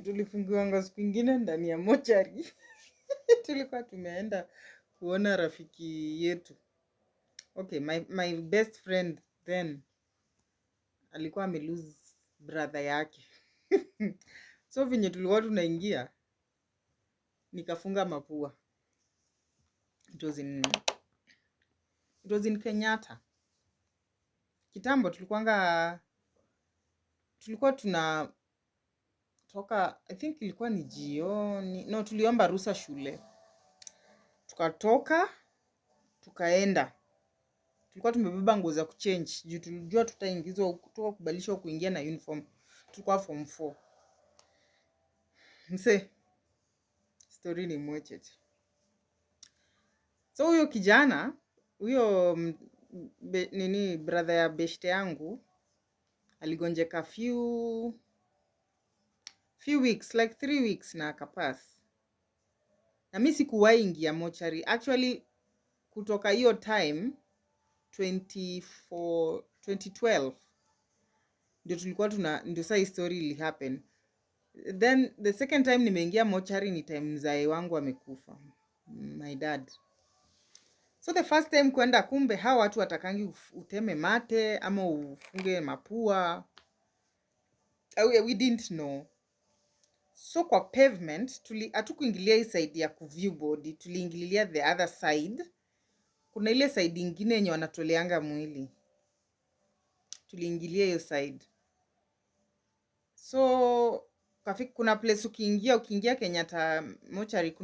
tulifungiwanga siku ingine ndani ya mochari. Tulikuwa tumeenda kuona rafiki yetu. Okay, my best friend then alikuwa amelose brother yake. So venye tulikuwa tunaingia, nikafunga mapua. It was in Kenyatta. Kitambo tulikuwa tunatoka, I think ilikuwa ni jioni. No, tuliomba ruhusa shule. Tukatoka, tukaenda. Tulikuwa tumebeba nguo za kuchange. Juu tulijua tutaingizwa kutoka kubalishwa kuingia na uniform. Tulikuwa form 4. Mse, story ni mwecheche. So huyo kijana, huyo brother ya beshte yangu, aligonjeka few weeks, like 3 weeks na akapass. Na mimi sikuwahi ingia mochari. Actually, kutoka hiyo time, 2012, ndio tulikuwa ndio saa hii story ili happen. Then, the second time nimeingia mochari ni time mzae wangu amekufa. My dad. So the first time kwenda, kumbe hawa watu watakangi uteme mate ama ufunge mapua. We didn't know. So kwa pavement, hatukuingilia hii side ya kuview body, tuliingililia the other side. Kuna ile side ingine yenye wanatoleanga mwili. Tuliingilia hiyo side. So kuna place ukiingia Kenyatta mochari,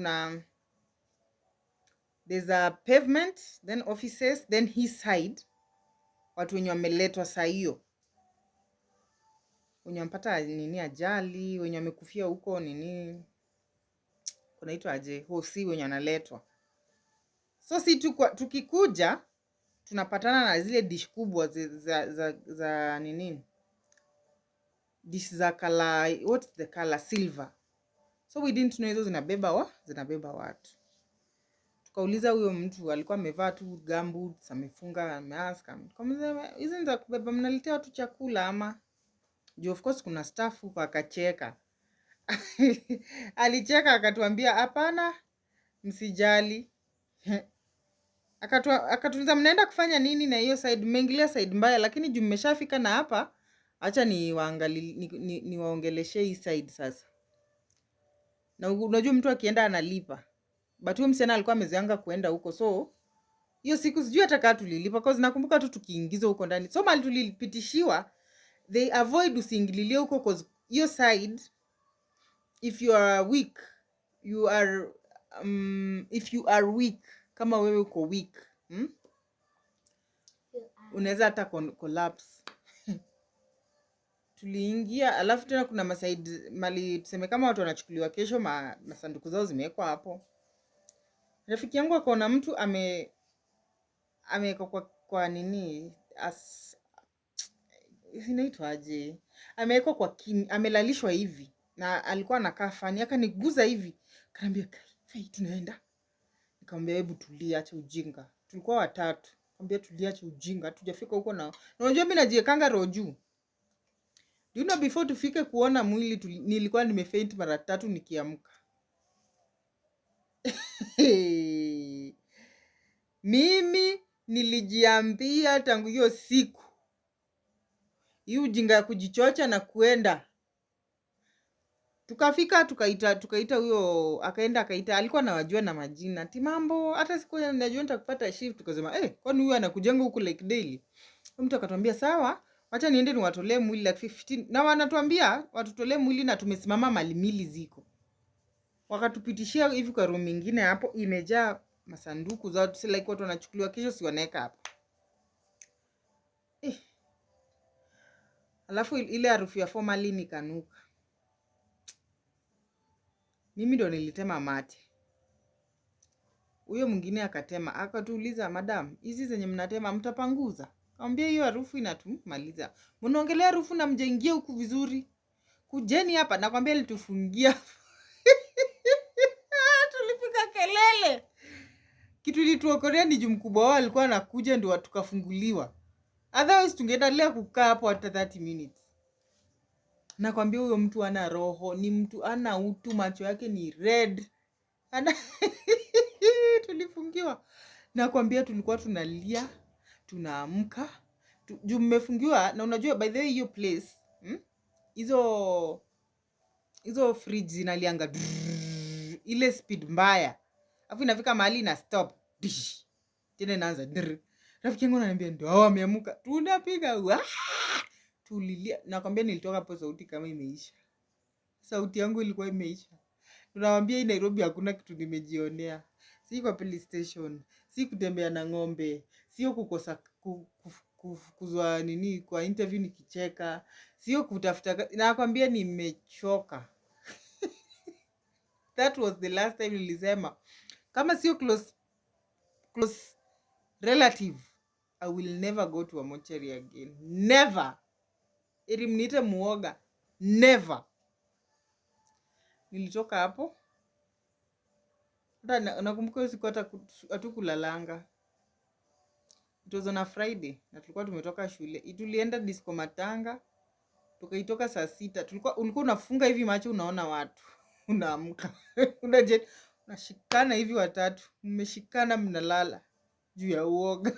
there's a pavement, then offices, then his side. Watu wenye wameletwa saa hiyo. Wenye wampata ajali, wenye wamekufia huko kunaitwa aje, hosi wenye wanaletwa. So si tukikuja tunapatana na zile dish kubwa za dish za color, what's the color, silver. So we didn't know hizo zinabeba watu. Tukauliza huyo mtu, alikuwa amevaa tu gumboots, amefunga mask. Tukamwambia hizi ni za kubeba, mnaletea watu chakula ama? Juu of course kuna staff huko. Akacheka. Alicheka akatuambia hapana, msijali. Akatuliza mnaenda kufanya nini na hiyo side, mmeingilia side mbaya, lakini juu mmeshafika na hapa, acha niwaongeleshe hii side sasa. Na unajua mtu akienda analipa. But huyo msichana alikuwa amezoeanga kuenda huko, so hiyo siku sijui hata kama tulilipa, cause nakumbuka tu tukiingizwa huko ndani. So mali tulipitishiwa, they avoid usiingililie huko, cause hiyo side, if you are weak, if you are weak, kama wewe uko weak, unaweza hata collapse. Tuliingia, alafu tena kuna masaidi mali tuseme kama watu wanachukuliwa kesho, masanduku zao zimewekwa hapo. Rafiki yangu akaona mtu amewekwa kwa nini, inaitwa aje, amewekwa kwa amelalishwa hivi na alikuwa anakaa fani, akaniguza hivi, akaniambia kai tunaenda. Nikamwambia hebu tulia, acha ujinga. Tulikuwa 3. Nikamwambia tulia, acha ujinga, tujafika huko na unajua mimi najiekanga roho juu. Do you know before tufike kuona mwili nilikuwa nimefaint mara 3 nikiamka. Mimi nilijiambia tangu hiyo siku, hii ujinga ya kujichocha na kuenda. Tukafika tukaita huyo, akaita, alikuwa anawajua na majina. Ati mambo, hata siku najua nitakupata shift. Tukasema kwani huyu anakujenga huku like daily? Mtu akatuambia sawa, acha niende niwatolee mwili like 15. Na wanatuambia watutolee mwili na tumesimama mali mili ziko. Wakatupitishia hivi kwa room nyingine hapo imejaa masanduku za watu, like watu wanachukuliwa kesho si wanaeka hapo. Alafu ile harufu ya formalin ikanuka. Mimi ndo nilitema mate. Huyo mwingine akatema, akatuuliza madam, hizi zenye mnatema mtapanguza? Kaambia hiyo harufu inatumaliza. Mnaongelea harufu na mjaingia huku vizuri. Kujeni hapa, nakwambia litufungia. Tulipiga kelele. Kitu ilituokolea ni juu mkubwa wao alikuwa anakuja ndio tukafunguliwa. Otherwise tungeendelea kukaa hapo hata 30 minutes. Nakwambia huyo mtu ana roho, ni mtu ana utu, macho yake ni red. Ana tulifungiwa. Nakwambia tulikuwa tunalia, tunaamka. Juu mmefungiwa na unajua by the way hiyo place, hizo fridge zinalianga ile speed mbaya. Alafu inafika mahali na stop. Tena inaanza. Rafiki yangu ananiambia ndio hao wameamka. Tunapiga tulilia. Nakwambia nilitoka hapo sauti kama imeisha. Sauti yangu ilikuwa imeisha. Tunamwambia hii Nairobi hakuna kitu nimejionea. Si kwa police station, si kutembea na ng'ombe, sio kukosa kuzwa nini kwa interview nikicheka, sio kutafuta. Nakwambia nimechoka. That was the last time nilisema kama sio close relative, I will never go to a mortuary again. Never. Ili mniite muoga. Never. Nilitoka hapo. Hata nakumbuka hiyo siku hata hatukulalanga. It was on a Friday na tulikuwa tumetoka shule. Tulienda disco Matanga. Tukaitoka saa 6. Ulikuwa unafunga hivi macho unaona watu. Unaamka. Unashikana hivi watatu. Mmeshikana mnalala juu ya uoga.